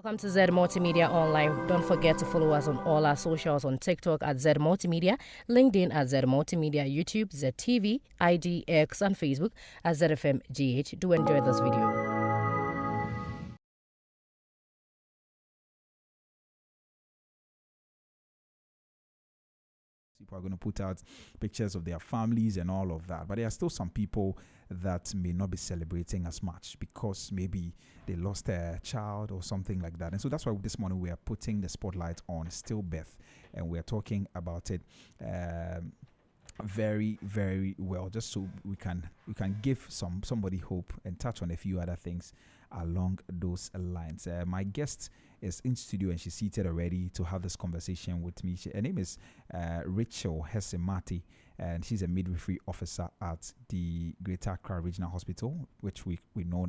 Welcome to Z Multimedia Online. Don't forget to follow us on all our socials on TikTok at Z Multimedia, LinkedIn at Z Multimedia, YouTube, ZTV, IDX, and Facebook at ZFMGH. Do enjoy this video. People are going to put out pictures of their families and all of that. But there are still some people that may not be celebrating as much because maybe they lost a child or something like that. And so that's why this morning we are putting the spotlight on stillbirth, and we're talking about it very, very well, just so we can give somebody hope and touch on a few other things along those lines. My guest is in studio and she's seated already to have this conversation with me. Her name is Rachel Hesemati, and she's a midwifery officer at the Greater Accra Regional Hospital, which we know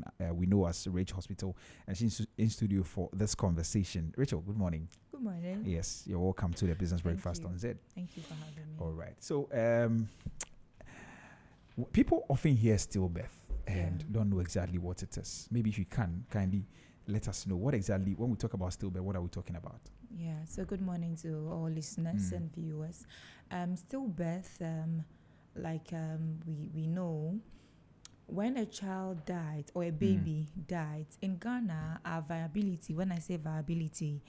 as Rage Hospital, and she's in studio for this conversation. Rachel, good morning. Good morning. Yes, you're welcome to the Business Breakfast on Z. Thank you for having me. All right. So people often hear stillbirth and don't know exactly what it is. Maybe if you can kindly let us know what exactly, when we talk about stillbirth, what are we talking about? Yeah, so good morning to all listeners and viewers. Stillbirth, we know, when a child died or a baby died, in Ghana, our viability, when I say viability,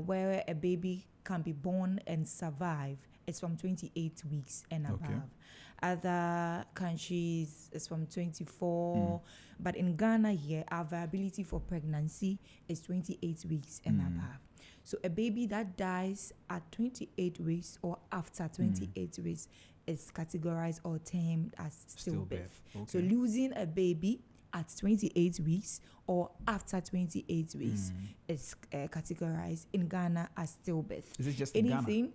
where a baby can be born and survive, it's from 28 weeks and above. Other countries is from 24, but in Ghana here, our viability for pregnancy is 28 weeks and above. So a baby that dies at 28 weeks or after 28 weeks is categorized or termed as stillbirth. Okay. So losing a baby at 28 weeks or after 28 weeks is categorized in Ghana as stillbirth. Is it just in Ghana?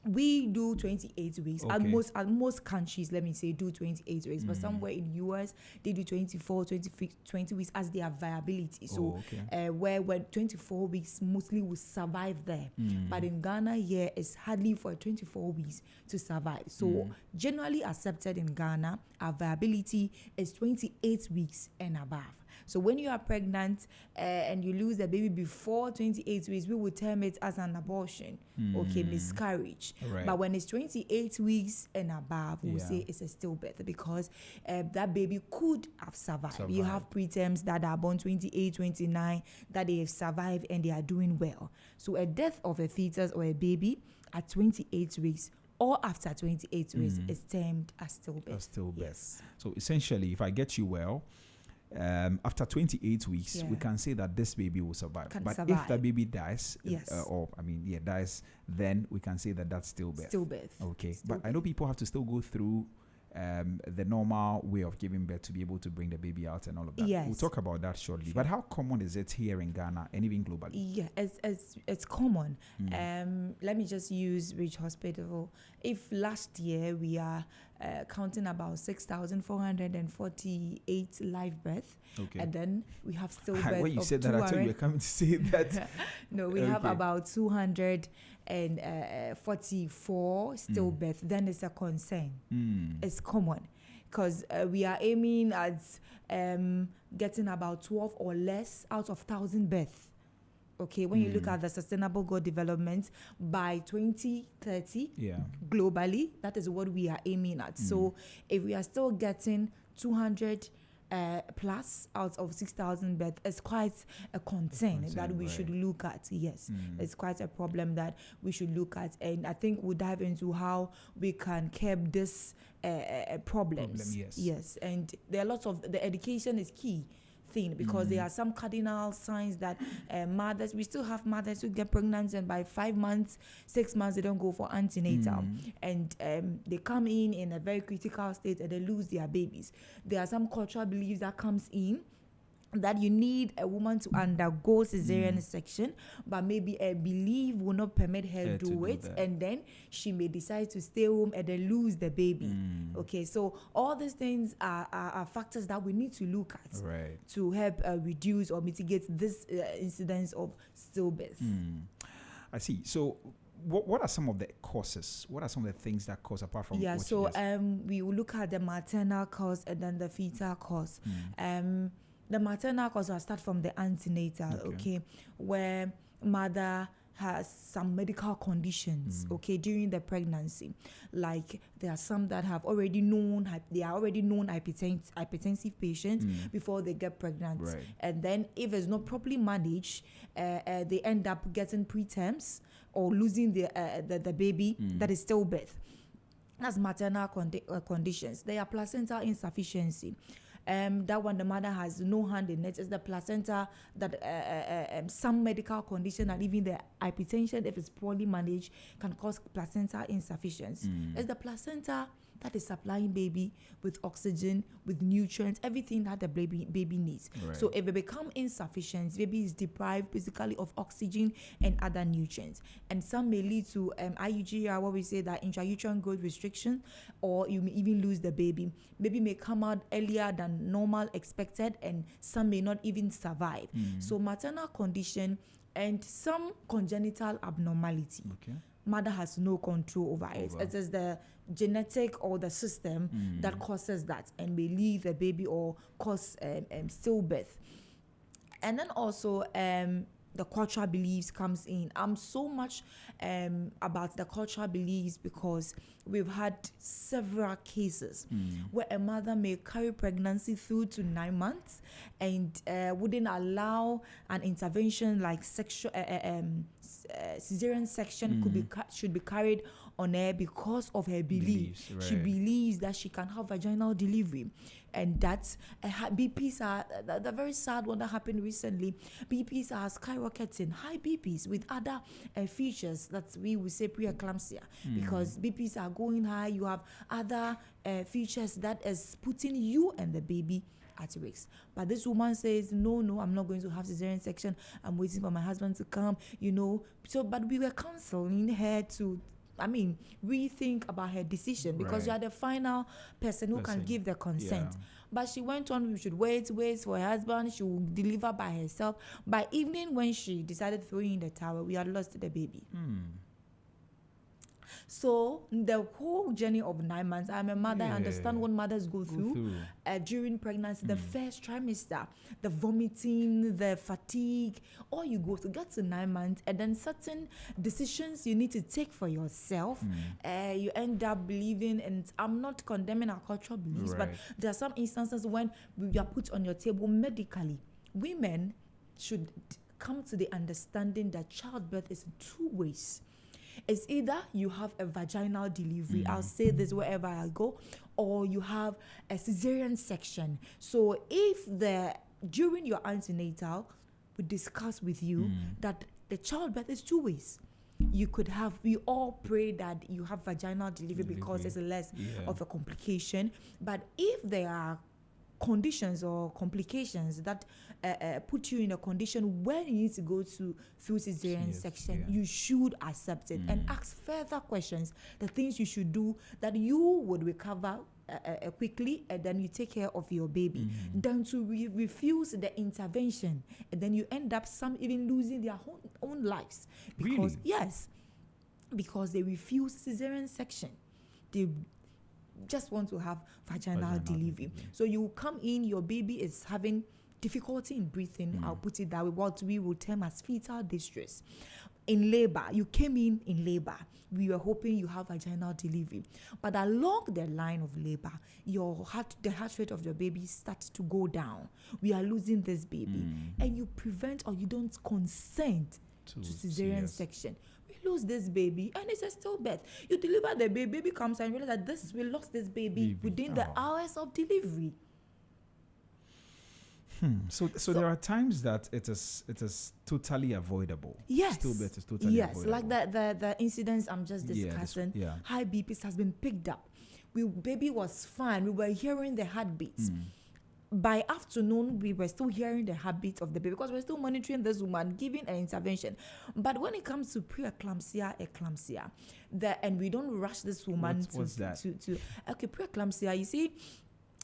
We do 28 weeks. Okay. At most countries, let me say, do 28 weeks. But somewhere in US, they do 24, 20 weeks as their viability. So where 24 weeks mostly will survive there. But in Ghana, here, it's hardly for 24 weeks to survive. So generally accepted in Ghana, our viability is 28 weeks and above. So when you are pregnant and you lose the baby before 28 weeks, we will term it as an abortion, miscarriage. Right. But when it's 28 weeks and above, we'll say it's a stillbirth because that baby could have survived. You have preterms that are born 28, 29, that they have survived and they are doing well. So a death of a fetus or a baby at 28 weeks or after 28 weeks is termed as stillbirth. Yes. So essentially, if I get you well, after 28 weeks, we can say that this baby will survive. If the baby dies, dies, then we can say that that's stillbirth. Okay. But I know people have to still go through the normal way of giving birth to be able to bring the baby out and all of that. Yes. We'll talk about that shortly. Sure. But how common is it here in Ghana and even globally? Yeah, it's common. Let me just use Ridge Hospital. If last year we are counting about 6,448 live births, and then we have stillbirth. When you said that, I thought you were coming to say that. No, we have about 244 stillbirth. Then it's a concern. It's common because we are aiming at getting about 12 or less out of 1,000 births. Okay, when you look at the Sustainable Goal Development by 2030, globally, that is what we are aiming at. So if we are still getting 200 plus out of 6,000 births, it's quite a concern that we should look at. Yes, it's quite a problem that we should look at. And I think we'll dive into how we can curb this problems. Yes, and there are lots of, the education is key thing because there are some cardinal signs that mothers, we still have mothers who get pregnant and by 5 months, 6 months, they don't go for antenatal. And they come in a very critical state and they lose their babies. There are some cultural beliefs that comes in that you need a woman to undergo cesarean section, but maybe a belief will not permit her to do it, and then she may decide to stay home and then lose the baby. Okay, so all these things are factors that we need to look at to help reduce or mitigate this incidence of stillbirth. I see. So what are some of the causes? What are some of the things that cause apart from we will look at the maternal cause and then the fetal cause. The maternal cause will start from the antenatal, okay, where mother has some medical conditions, okay, during the pregnancy. Like there are some that have already known, they are already known hypertensive patients before they get pregnant. Right. And then if it's not properly managed, they end up getting preterms or losing the baby that is stillbirth. That's maternal conditions. There are placental insufficiency. That one, the mother has no hand in it. It's the placenta that some medical condition and even the hypertension, if it's poorly managed, can cause placenta insufficiency. It's the placenta that is supplying baby with oxygen, with nutrients, everything that the baby needs. Right. So if it becomes insufficient, baby is deprived basically of oxygen and other nutrients. And some may lead to IUGR, what we say that intrauterine growth restriction, or you may even lose the baby. Baby may come out earlier than normal expected, and some may not even survive. So maternal condition and some congenital abnormality. Okay. Mother has no control over it. It is the genetic or the system that causes that and may leave the baby or cause stillbirth. And then also the cultural beliefs comes in. I'm so much about the cultural beliefs because we've had several cases where a mother may carry pregnancy through to 9 months and wouldn't allow an intervention like sexual cesarean section should be carried on her because of her belief. Right. She believes that she can have vaginal delivery, and that's BPs are the very sad one that happened recently. BPs are skyrocketing, high BPs with other features that we would say preeclampsia, because BPs are going high. You have other features that is putting you and the baby at risk. But this woman says, no, I'm not going to have cesarean section. I'm waiting for my husband to come, So, but we were counseling her to, rethink about her decision, because you are the final person who can give the consent. Yeah. But she went on, we should wait for her husband. She will deliver by herself. By evening, when she decided to throw in the towel, we had lost the baby. So the whole journey of 9 months, I'm a mother. I understand what mothers go through. During pregnancy, the first trimester, the vomiting, the fatigue, all you go through, get to 9 months, and then certain decisions you need to take for yourself. You end up believing, and I'm not condemning our cultural beliefs, but there are some instances when you are put on your table medically. Women should come to the understanding that childbirth is 2 ways. It's either you have a vaginal delivery, I'll say this wherever I go, or you have a cesarean section. So if during your antenatal, we discuss with you that the childbirth is 2 ways. We all pray that you have vaginal delivery because it's less of a complication. But if there are conditions or complications that put you in a condition where you need to go through cesarean section, you should accept it and ask further questions, the things you should do that you would recover quickly, and then you take care of your baby, than to refuse the intervention, and then you end up some even losing their own lives because because they refuse cesarean section. They just want to have vaginal delivery. So you come in, your baby is having difficulty in breathing, I'll put it that way, what we will term as fetal distress. In labor, you came in labor, we were hoping you have vaginal delivery, but along the line of labor, the heart rate of your baby starts to go down. We are losing this baby, and you prevent or you don't consent to cesarean section. We lose this baby, and it's a stillbirth. You deliver the baby comes and realize that we lost this baby within the hours of delivery. So there are times that it is totally avoidable. Yes. Stillbirth is totally avoidable. Like the incidents I'm just discussing. High BPs has been picked up. Baby was fine. We were hearing the heartbeats. By afternoon, we were still hearing the heartbeat of the baby because we're still monitoring this woman, giving an intervention. But when it comes to preeclampsia, eclampsia, and we don't rush this woman what's that? Okay, preeclampsia, you see,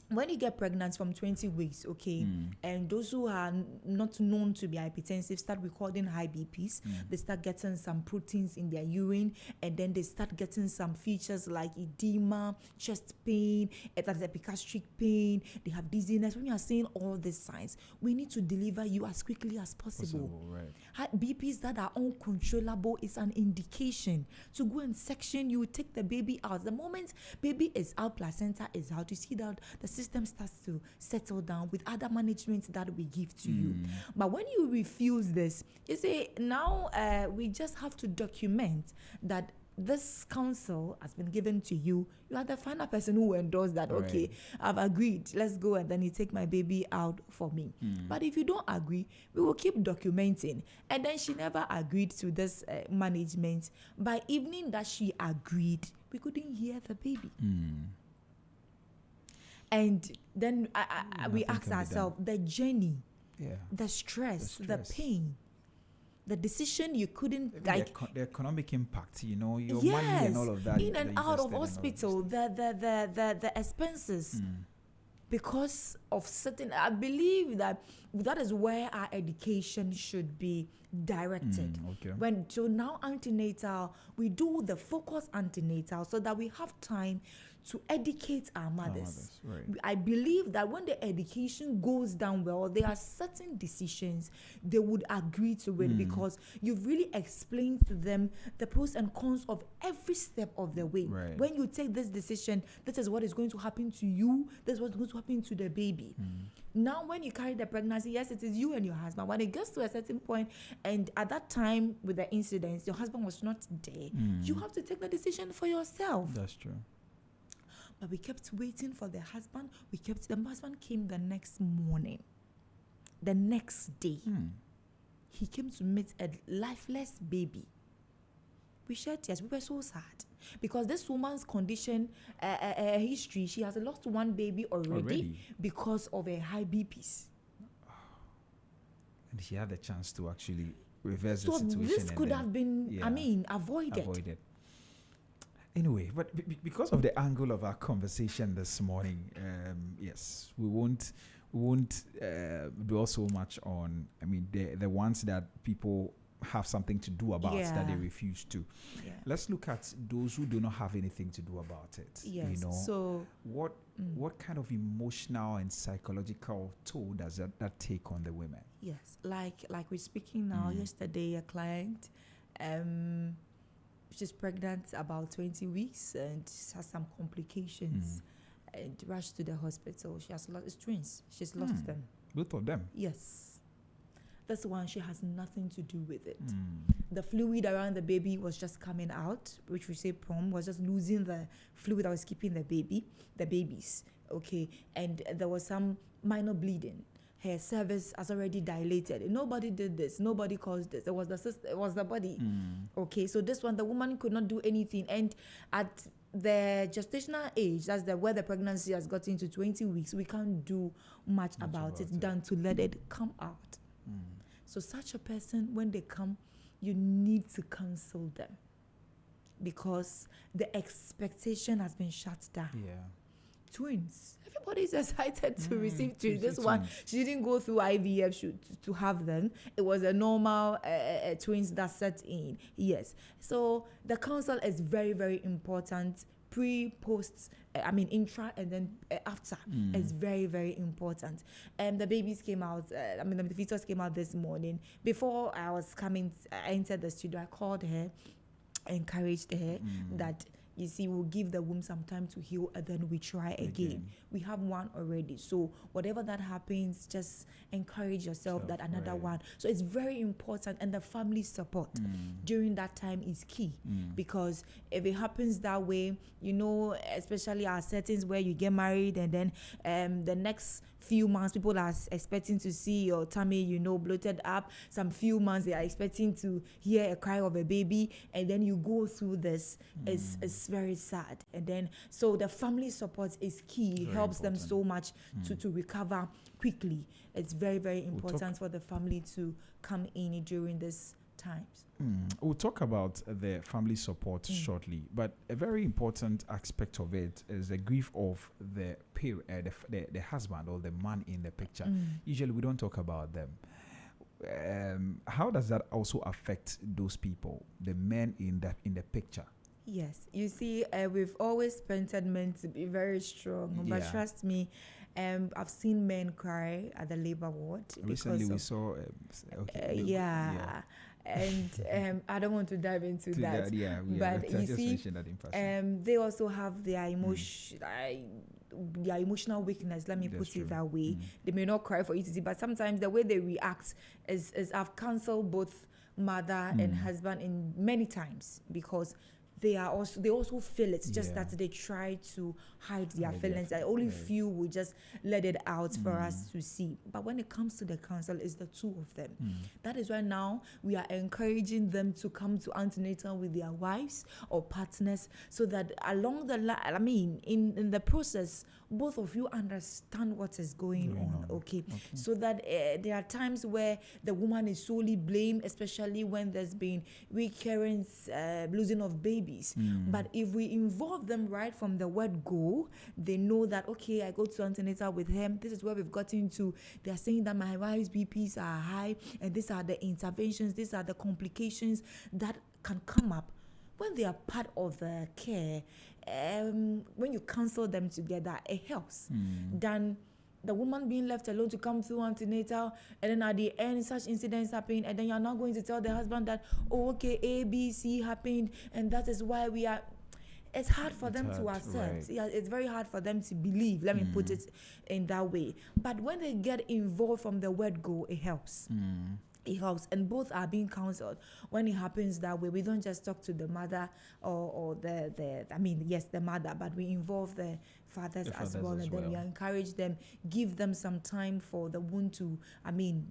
when you get pregnant from 20 weeks, okay, and those who are not known to be hypertensive start recording high BPs, they start getting some proteins in their urine, and then they start getting some features like edema, chest pain, that's epigastric pain, they have dizziness. When you are seeing all these signs, we need to deliver you as quickly as possible. Right. BPs that are uncontrollable is an indication to go and section. You take the baby out. The moment baby is out, placenta is out, you see that the system starts to settle down with other management that we give to you. But when you refuse this, you say, now we just have to document that this counsel has been given to you. You are the final person who endorsed that. Right. Okay, I've agreed. Let's go, and then you take my baby out for me. But if you don't agree, we will keep documenting. And then she never agreed to this management. By evening that she agreed, we couldn't hear the baby. And then we asked ourselves, the journey, the stress, the pain, the decision you couldn't, like the economic impact, you know, your yes, money and all of that, in and out of hospital, the expenses, because of certain. I believe that is where our education should be directed. So now antenatal, we do the focus antenatal so that we have time to educate our mothers. Right. I believe that when the education goes down well, there are certain decisions they would agree to it because you've really explained to them the pros and cons of every step of the way. Right. When you take this decision, this is what is going to happen to you, this is what's going to happen to the baby. Now, when you carry the pregnancy, yes, it is you and your husband. When it gets to a certain point, and at that time with the incidents, your husband was not there, you have to take the decision for yourself. That's true. But we kept waiting for the husband. The husband came the next morning. The next day, he came to meet a lifeless baby. We shed tears. We were so sad. Because this woman's condition, history, she has lost one baby already because of a high BPs. And she had the chance to actually reverse the situation. So this could have been, avoided. Anyway, but because of the angle of our conversation this morning, yes, we won't dwell so much on, the ones that people have something to do about that they refuse to. Let's look at those who do not have anything to do about it. Yes. You know, so what kind of emotional and psychological toll does that take on the women? Yes, like we're speaking now. Yesterday, a client, she's pregnant about 20 weeks and has some complications and rushed to the hospital. She has lost twins. She's lost them. Both of them? Yes. This one, she has nothing to do with it. The fluid around the baby was just coming out, which we say PROM, was just losing the fluid that was keeping the babies. Okay. And there was some minor bleeding. Her cervix has already dilated. Nobody did this. Nobody caused this. It was the sister. It was the body. Okay, so this one, the woman could not do anything. And at the gestational age, that's where the pregnancy has gotten to 20 weeks, we can't do much about it than to let it come out. So such a person, when they come, you need to counsel them because the expectation has been shut down. Twins. Everybody's excited to receive twins. This one, she didn't go through IVF to have them. It was a normal twins that set in. Yes. So the counsel is very, very important. Pre, post, intra, and then after is very, very important. The babies came out, the fetus came out this morning. Before I was coming, I entered the studio, I called her, encouraged her that, you see, we'll give the womb some time to heal and then we try again. We have one already. So whatever that happens, just encourage yourself that another one. So it's very important. And the family support during that time is key. Because if it happens that way, you know, especially our settings where you get married and then the next few months, people are expecting to see your tummy, you know, bloated up. Some few months, they are expecting to hear a cry of a baby. And then you go through this. It's very sad. And then, so the family support is key. It helps them so much to recover quickly. It's very, very important for the family to come in during this times. We'll talk about the family support shortly, but a very important aspect of it is the grief of the the husband or the man in the picture. Usually we don't talk about them. How does that also affect those people, the men in the picture? Yes, you see, we've always painted men to be very strong, but trust me, I've seen men cry at the labor ward. Recently, we saw. And I don't want to dive into that. But you see, they also have their their emotional weakness. Let me put it that way. They may not cry for you to see, but sometimes the way they react is I've counseled both mother and husband in many times because they also feel it. Just that they try to hide their feelings. Only few will just let it out for us to see. But when it comes to the counsel, it's the two of them. That is why now we are encouraging them to come to antenatal with their wives or partners, so that along the line, in the process, both of you understand what is going on. Okay. So that there are times where the woman is solely blamed, especially when there's been recurrence, losing of babies. But if we involve them right from the word go, they know that, okay, I go to antenatal with him. This is where we've gotten to. They're saying that my wife's BPs are high, and these are the interventions, these are the complications that can come up. When they are part of the care, when you counsel them together, it helps. Than the woman being left alone to come through antenatal, and then at the end such incidents happen, and then you're not going to tell the husband that, oh, okay, A, B, C happened, and that is why we are. It's hard for them to accept. Right. Yeah, it's very hard for them to believe. Let me put it in that way. But when they get involved from the word go, it helps. It helps, and both are being counseled. When it happens that way, we don't just talk to the mother or the mother, but we involve the fathers as well, and then we encourage them, give them some time for the wound to,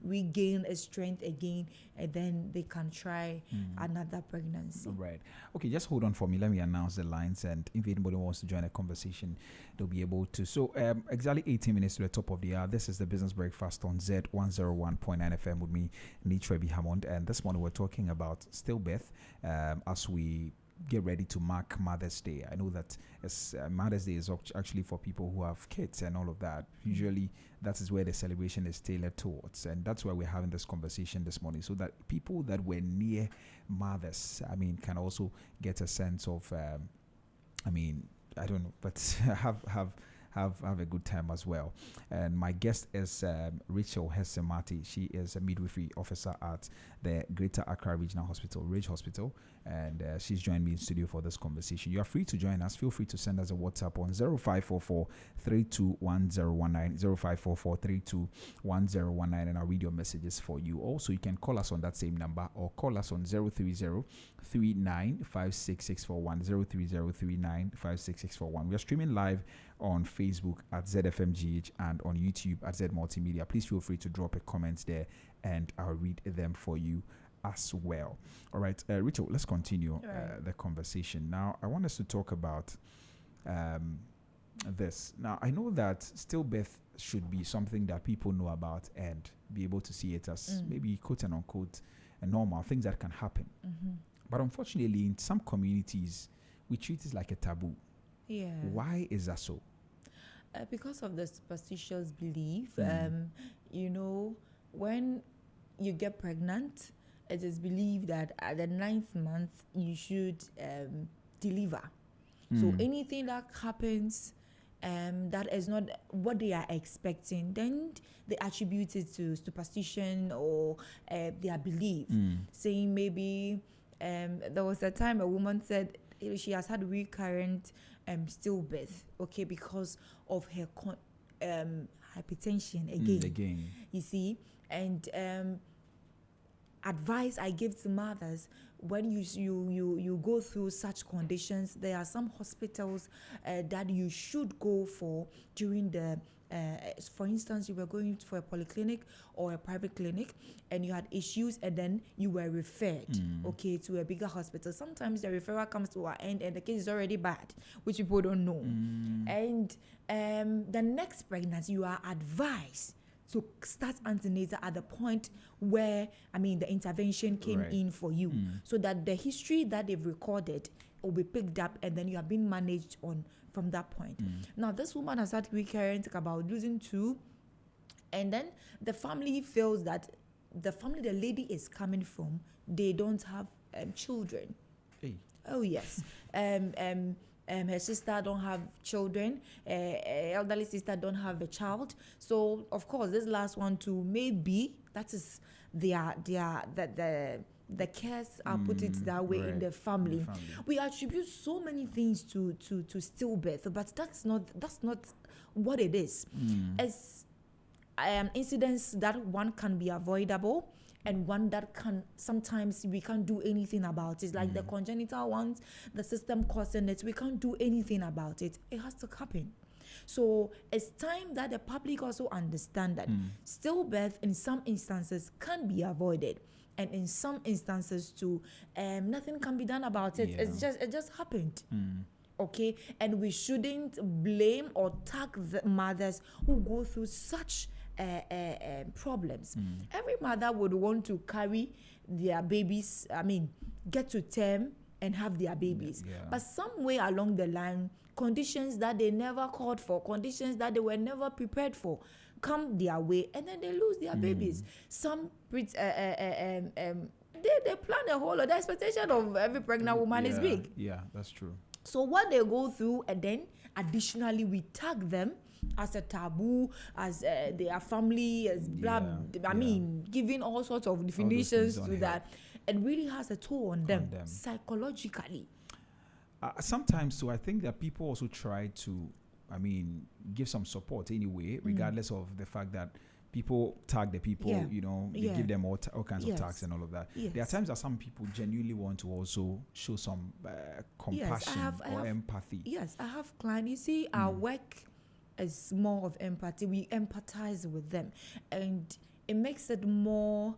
regain a strength again, and then they can try another pregnancy. Right. Okay, just hold on for me. Let me announce the lines, and if anybody wants to join a conversation, they'll be able to. So, exactly 18 minutes to the top of the hour. This is the Business Breakfast on Z101.9 FM with me, Trebi Hammond, and this morning we're talking about stillbirth as we get ready to mark Mother's Day. I know that Mother's Day is actually for people who have kids and all of that. Usually that is where the celebration is tailored towards, and that's why we're having this conversation this morning, so that people that were near mothers, can also get a sense of I don't know, but have a good time as well. And my guest is Rachel Hesemati. She is a midwifery officer at the Greater Accra Regional Hospital, Ridge Hospital, and she's joined me in studio for this conversation. You are free to join us. Feel free to send us a WhatsApp on 0544-321019, 0544-321019, and I'll read your messages for you. Also, you can call us on that same number or call us on 030-3956-641, 030-3956-641. We are streaming live on Facebook at ZFMGH and on YouTube at Z Multimedia. Please feel free to drop a comment there and I'll read them for you as well. All right, Rachel, let's continue the conversation. Now, I want us to talk about this. Now, I know that stillbirth should be something that people know about and be able to see it as maybe quote and unquote a normal, things that can happen. But unfortunately, in some communities, we treat it like a taboo. Yeah. Why is that so? Because of the superstitious belief, when you get pregnant, it is believed that at the 9th month you should deliver. So anything that happens that is not what they are expecting, then they attribute it to superstition or their belief, saying maybe there was a time a woman said she has had recurrent stillbirth, okay, because of her hypertension again. You see, and advice I give to mothers: when you go through such conditions, there are some hospitals that you should go for during the. For instance, you were going for a polyclinic or a private clinic and you had issues and then you were referred, to a bigger hospital. Sometimes the referral comes to our end and the case is already bad, which people don't know. And the next pregnancy, you are advised So start antenatal at the point where, the intervention came in for you, so that the history that they've recorded will be picked up, and then you are being managed on from that point. Now, this woman has had recurrent about losing 2, and then the family feels that the family the lady is coming from, they don't have children. Hey. Oh yes. Her sister don't have children. Elderly sister don't have a child. So of course, this last one too, maybe that is the curse. I'll put it that way, in the family. We attribute so many things to stillbirth, but that's not what it is. As incidents that one can be avoidable, and one that can sometimes we can't do anything about it, like the congenital ones, the system causing it, we can't do anything about it. It has to happen. So it's time that the public also understand that stillbirth in some instances can be avoided, and in some instances too, nothing can be done about it. It just happened. Okay, and we shouldn't blame or tag the mothers who go through such problems. Every mother would want to carry their babies, get to term and have their babies. But somewhere along the line, conditions that they never called for, conditions that they were never prepared for, come their way, and then they lose their babies. Some they plan a whole lot. The expectation of every pregnant woman is big. Yeah, that's true. So what they go through, and then additionally we tag them as a taboo, as their family, as giving all sorts of definitions to that. It really has a toll on them psychologically. Sometimes too, I think that people also try to, give some support anyway, regardless of the fact that people tag the people, they give them all kinds of tags and all of that. There are times that some people genuinely want to also show some compassion or empathy. Yes, I have clients. You see, our work is more of empathy. We empathize with them, and it makes it more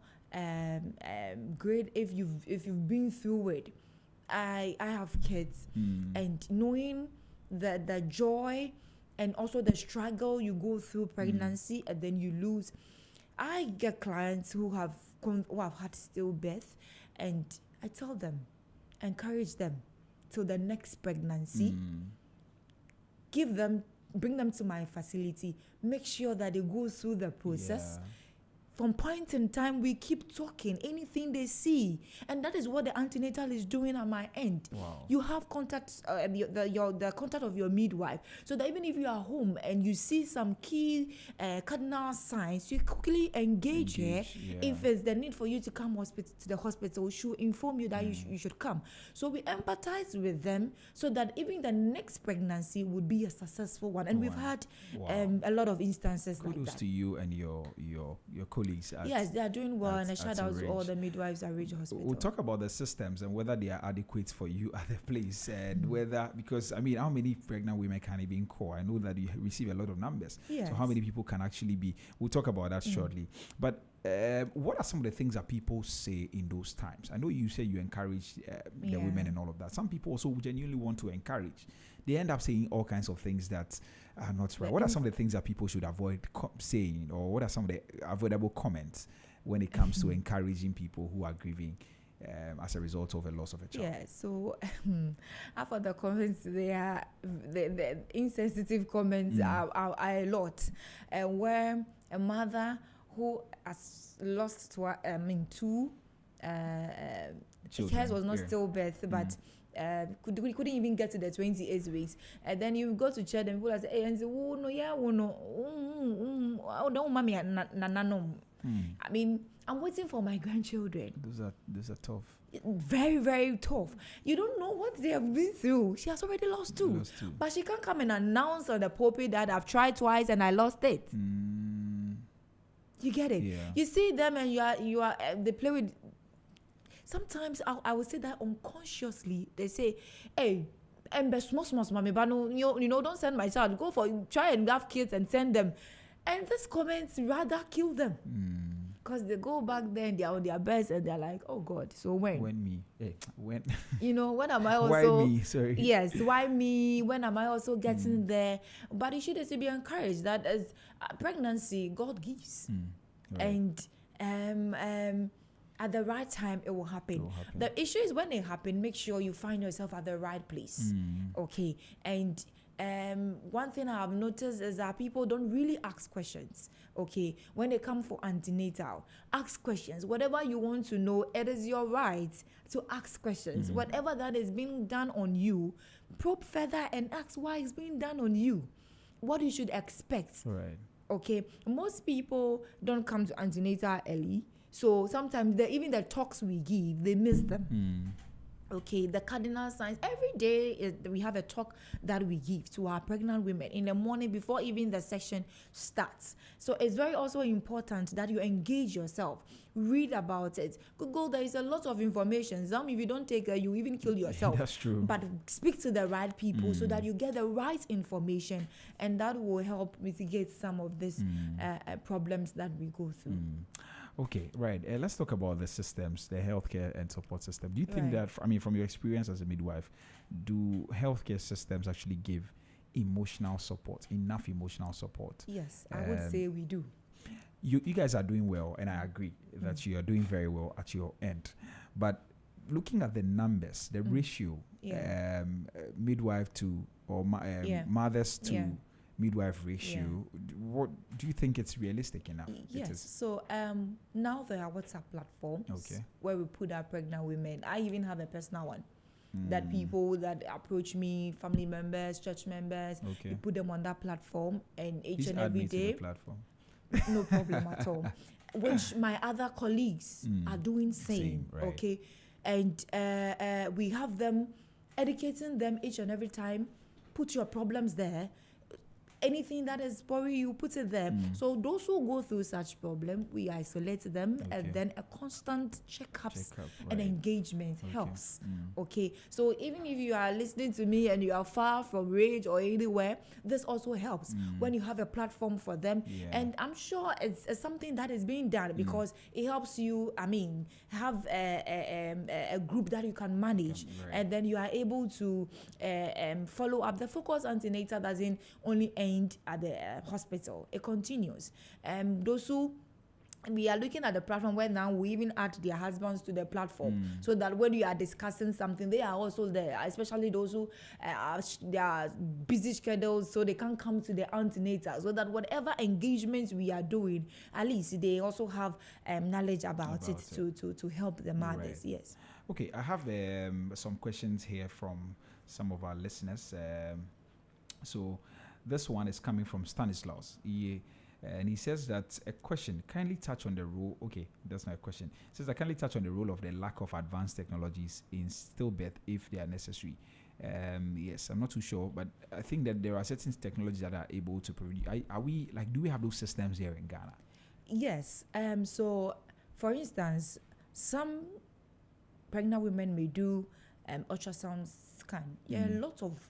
great if you've been through it. I have kids, and knowing the joy and also the struggle you go through pregnancy, and then you lose. I get clients who have had stillbirth, and I tell them, encourage them till the next pregnancy. Bring them to my facility. Make sure that they go through the process. From point in time, we keep talking, anything they see. And that is what the antenatal is doing at my end. Wow. You have contact, the contact of your midwife, so that even if you are home and you see some key cardinal signs, you quickly engage her. If it's the need for you to come to the hospital, she'll inform you that you should come. So we empathize with them so that even the next pregnancy would be a successful one. And we've had a lot of instances like that. Kudos to you and your colleagues. Yes, they are doing well, and a shout out to all the midwives at Ridge Hospital. We'll talk about the systems and whether they are adequate for you at the place, and whether, because how many pregnant women can even call? I know that you receive a lot of numbers. Yes. So how many people can actually be? We'll talk about that shortly. But what are some of the things that people say in those times? I know you say you encourage the women and all of that. Some people also genuinely want to encourage. They end up saying all kinds of things that are not right. What are some of the things that people should avoid saying, or what are some of the avoidable comments when it comes to encouraging people who are grieving as a result of a loss of a child? Yeah, so after the comments, the insensitive comments are a lot. Where a mother who has lost two hers was not stillbirth, but couldn't even get to the 28 weeks, and then you go to church and people say, hey, and say, oh no, yeah, oh no, don't mommy, I'm waiting for my grandchildren. Those are tough. Very, very tough. You don't know what they have been through. She has already lost two. But she can't come and announce on the pulpit that I've tried twice and I lost it. You get it? Yeah. You see them and you are they play with. Sometimes I would say that unconsciously they say, hey, and small, mommy, but no, don't send my child. Try and have kids and send them. And these comments rather kill them. because they go back there and they're on their best and they're like, oh God, so when when when am I also why me? Sorry. Yes, why me? When am I also getting there? But you should also be encouraged that as pregnancy, God gives, Right. and at the right time it will happen. The issue is when it happens, make sure you find yourself at the right place. Okay, and one thing I have noticed is that people don't really ask questions. Okay, when they come for antenatal, ask questions. Whatever you want to know, it is your right to ask questions. Whatever that is being done on you, probe further and ask why it's being done on you, what you should expect. Right. Okay, most people don't come to antenatal early, so sometimes even the talks we give, they miss them. Okay, the cardinal signs. Every day we have a talk that we give to our pregnant women in the morning before even the session starts. So it's very also important that you engage yourself, read about it. Google, there is a lot of information. Some, if you don't take it, you even kill yourself. That's true. But speak to the right people so that you get the right information, and that will help mitigate some of these problems that we go through. Okay, right. Let's talk about the systems, the healthcare and support system. Do you think that, from your experience as a midwife, do healthcare systems actually give emotional support, enough emotional support? Yes, I would say we do. You guys are doing well, and I agree that you are doing very well at your end. But looking at the numbers, the ratio, midwife to or mothers to midwife ratio, what do you think it's realistic enough? Yes. So now there are WhatsApp platforms where we put our pregnant women. I even have a personal one that people that approach me, family members, church members, we put them on that platform, and each and every day. To the platform. No problem at all. Which my other colleagues are doing same. Right. Okay, and we have them educating them each and every time. Put your problems there. Anything that is bothering you, put it there. So those who go through such problem, we isolate them, and then a constant checkups and engagement helps. Okay, so even if you are listening to me and you are far from range or anywhere, this also helps when you have a platform for them. And I'm sure it's something that is being done because it helps you. Have a group that you can manage, and then you are able to follow up. The focus antenatal doesn't only end at the hospital. It continues. Those who we are looking at the platform where now we even add their husbands to the platform so that when you are discussing something, they are also there, especially those who they are busy schedules, so they can't come to the antenatal, so that whatever engagements we are doing, at least they also have knowledge about it to help the mothers. Yes. Okay, I have some questions here from some of our listeners. So this one is coming from Stanislaus. And he says that a question, kindly touch on the role. Okay, that's not a question. It says, I kindly touch on the role of the lack of advanced technologies in stillbirth if they are necessary. Yes, I'm not too sure, but I think that there are certain technologies that are able to produce. Do we have those systems here in Ghana? Yes. So, for instance, some pregnant women may do ultrasound scan. A lot of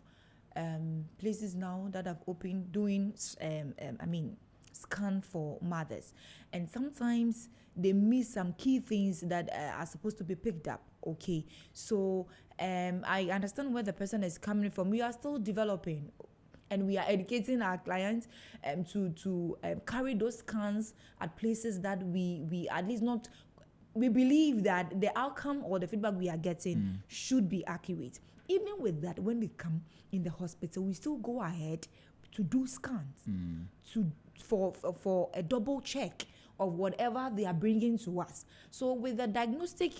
places now that have opened doing scan for mothers, and sometimes they miss some key things that are supposed to be picked up. Okay, so I understand where the person is coming from. We are still developing, and we are educating our clients to carry those scans at places that we at least not. We believe that the outcome or the feedback we are getting should be accurate. Even with that, when they come in the hospital, we still go ahead to do scans for a double check of whatever they are bringing to us. So with the diagnostic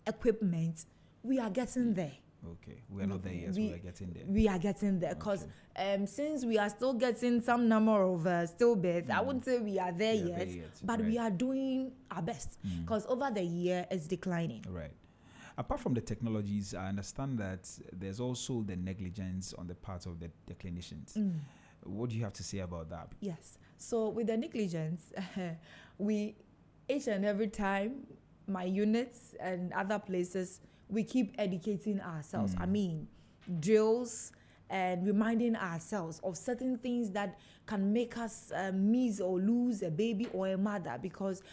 equipment, we are getting there. Okay, we are not there yet. We are getting there. We are getting there because since we are still getting some number of stillbirths, I wouldn't say we are there yet, but we are doing our best because over the year it's declining. Right. Apart from the technologies, I understand that there's also the negligence on the part of the clinicians. What do you have to say about that? Yes. So with the negligence, we each and every time, my units and other places, we keep educating ourselves. Drills, and reminding ourselves of certain things that can make us miss or lose a baby or a mother, because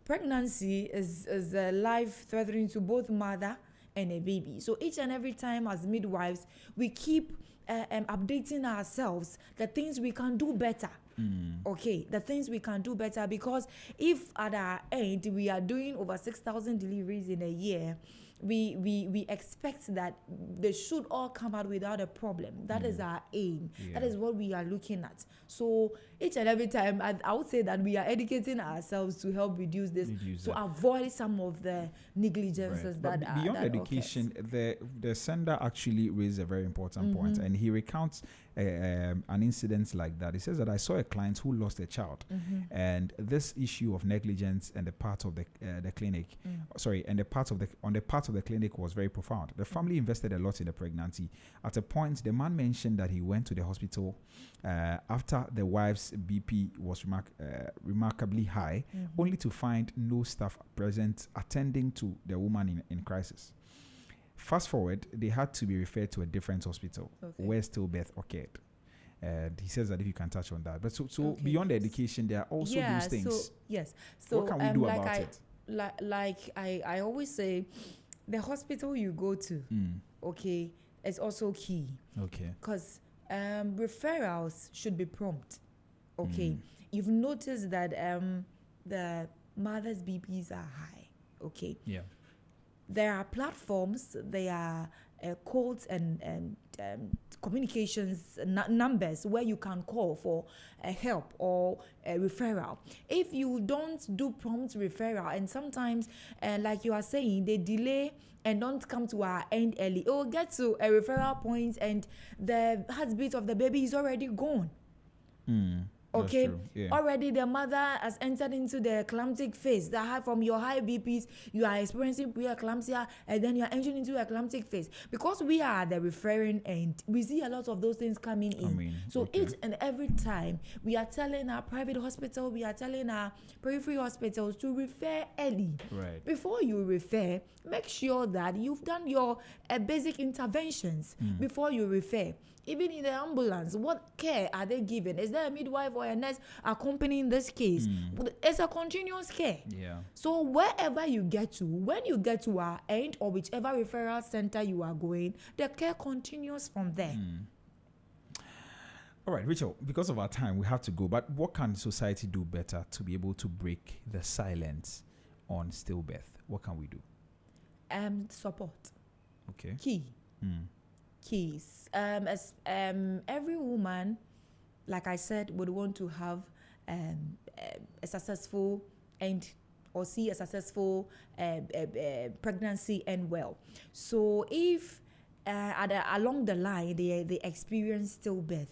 pregnancy is a life threatening to both mother and a baby. So each and every time as midwives, we keep updating ourselves the things we can do better. Okay, the things we can do better, because if at our end we are doing over 6,000 deliveries in a year, we expect that they should all come out without a problem. That is our aim. That is what we are looking at. So each and every time, I would say that we are educating ourselves to help reduce this, to avoid some of the negligences that are beyond education. The sender actually raised a very important point, and he recounts an incident like that. He says that I saw a client who lost a child, and this issue of negligence and the part of the clinic, and the part of the clinic was very profound. The family invested a lot in the pregnancy. At a point, the man mentioned that he went to the hospital after the wife's BP was remarkably high, only to find no staff present attending to the woman in crisis. Fast forward, they had to be referred to a different hospital where stillbirth occurred. And he says that if you can touch on that. But so beyond the education, there are also those things. So what can we do about it? Like I always say, the hospital you go to, is also key. Because referrals should be prompt. You've noticed that the mother's BPs are high. There are platforms, there are codes and communications numbers where you can call for help or a referral. If you don't do prompt referral, and sometimes, like you are saying, they delay and don't come to our end early, it will get to a referral point and the heartbeat of the baby is already gone. Already the mother has entered into the climactic phase. From your high BPs, you are experiencing preeclampsia, and then you are entering into a climactic phase. Because we are the referring end, we see a lot of those things coming in. Each and every time, we are telling our private hospital, we are telling our periphery hospitals to refer early. Before you refer, make sure that you've done your basic interventions before you refer. Even in the ambulance, what care are they giving? Is there a midwife or a nurse accompanying this case? It's a continuous care. So wherever you get to, when you get to our end or whichever referral center you are going, the care continues from there. All right, Rachel, because of our time, we have to go. But what can society do better to be able to break the silence on stillbirth? What can we do? Support. Okay. Key. Keys. Every woman, like I said, would want to have a successful end or see a successful pregnancy end well. So if along the line they experience stillbirth,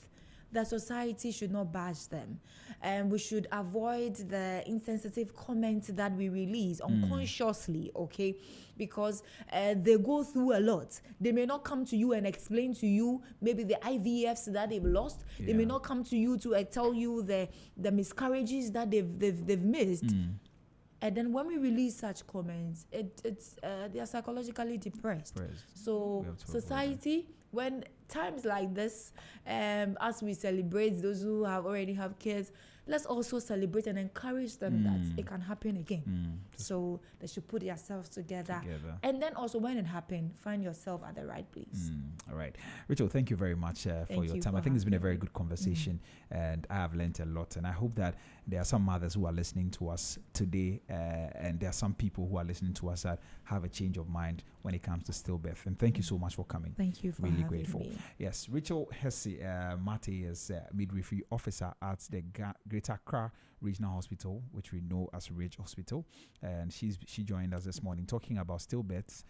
the society should not bash them. And we should avoid the insensitive comments that we release unconsciously, because they go through a lot. They may not come to you and explain to you maybe the IVFs that they've lost. They may not come to you to tell you the miscarriages that they've missed. And then when we release such comments, they are psychologically depressed. So society, when times like this, as we celebrate those who already have kids, let's also celebrate and encourage them that it can happen again. So they should put themselves together. And then also when it happens, find yourself at the right place. All right. Rachel, thank you very much for your time. I think it's been a very good conversation and I have learned a lot. And I hope that there are some mothers who are listening to us today and there are some people who are listening to us that have a change of mind when it comes to stillbirth. And thank you so much for coming. Thank you for really having grateful. me. Yes, Rachel Hesse Mate is midwifery officer at the Greater Accra Regional Hospital, which we know as Ridge Hospital, and she joined us this morning talking about stillbirths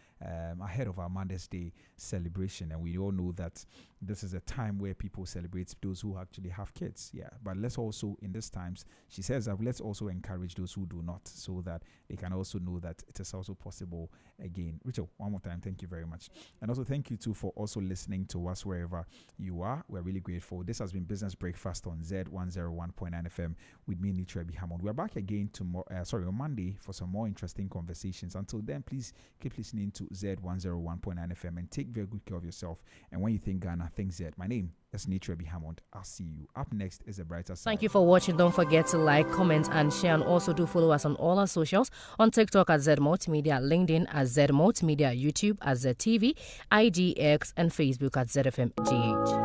ahead of our Mother's Day celebration. And we all know that this is a time where people celebrate those who actually have kids. But let's also, in these times, she says that let's also encourage those who do not, so that they can also know that it is also possible again. Rachel, one more time, thank you very much. And also thank you too for also listening to us wherever you are. We're really grateful. This has been Business Breakfast on Z101.9 FM with me, Nature Be Hammond. We're back again tomorrow. On Monday for some more interesting conversations. Until then, please keep listening to Z101.9 FM and take very good care of yourself. And when you think Ghana, think Z. My name is Nature Be Hammond. I'll see you. Up next is a brighter side. Thank you for watching. Don't forget to like, comment, and share. And also do follow us on all our socials. On TikTok at Z Multimedia, LinkedIn at Z Multimedia, YouTube at ZTV, IGX, and Facebook at ZFMGH.